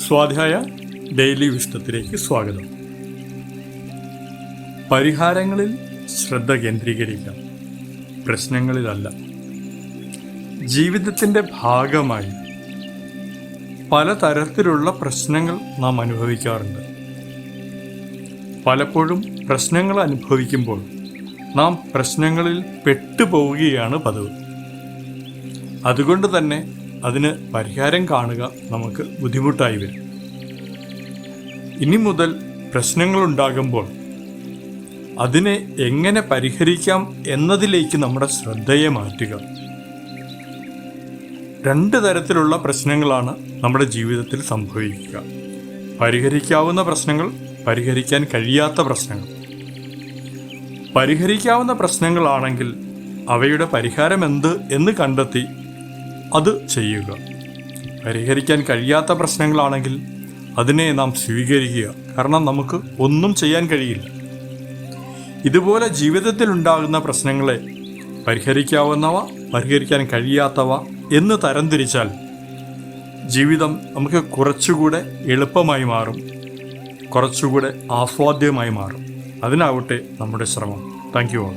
സ്വാധ്യായ ഡെയിലി വിശുദ്ധത്തിലേക്ക് സ്വാഗതം. പരിഹാരങ്ങളിൽ ശ്രദ്ധ കേന്ദ്രീകരിക്കാം, പ്രശ്നങ്ങളിലല്ല. ജീവിതത്തിൻ്റെ ഭാഗമായി പലതരത്തിലുള്ള പ്രശ്നങ്ങൾ നാം അനുഭവിക്കാറുണ്ട്. പലപ്പോഴും പ്രശ്നങ്ങൾ അനുഭവിക്കുമ്പോൾ നാം പ്രശ്നങ്ങളിൽ പെട്ടുപോവുകയാണ് പതിവ്. അതുകൊണ്ട് തന്നെ അതിന് പരിഹാരം കാണുക നമുക്ക് ബുദ്ധിമുട്ടായി വരും. ഇനി മുതൽ പ്രശ്നങ്ങളുണ്ടാകുമ്പോൾ അതിനെ എങ്ങനെ പരിഹരിക്കാം എന്നതിലേക്ക് നമ്മുടെ ശ്രദ്ധയെ മാറ്റുക. രണ്ട് തരത്തിലുള്ള പ്രശ്നങ്ങളാണ് നമ്മുടെ ജീവിതത്തിൽ സംഭവിക്കുക: പരിഹരിക്കാവുന്ന പ്രശ്നങ്ങൾ, പരിഹരിക്കാൻ കഴിയാത്ത പ്രശ്നങ്ങൾ. പരിഹരിക്കാവുന്ന പ്രശ്നങ്ങളാണെങ്കിൽ അവയുടെ പരിഹാരം എന്ത് എന്ന് കണ്ടെത്തി അത് ചെയ്യുക. പരിഹരിക്കാൻ കഴിയാത്ത പ്രശ്നങ്ങളാണെങ്കിൽ അതിനെ നാം സ്വീകരിക്കുക, കാരണം നമുക്ക് ഒന്നും ചെയ്യാൻ കഴിയില്ല. ഇതുപോലെ ജീവിതത്തിൽ ഉണ്ടാകുന്ന പ്രശ്നങ്ങളെ പരിഹരിക്കാവുന്നവ, പരിഹരിക്കാൻ കഴിയാത്തവ എന്ന് തരംതിരിച്ചാൽ ജീവിതം നമുക്ക് കുറച്ചുകൂടെ എളുപ്പമായി മാറും, കുറച്ചുകൂടെ ആസ്വാദ്യമായി മാറും. അതിനാവട്ടെ നമ്മുടെ ശ്രമം. Thank you all.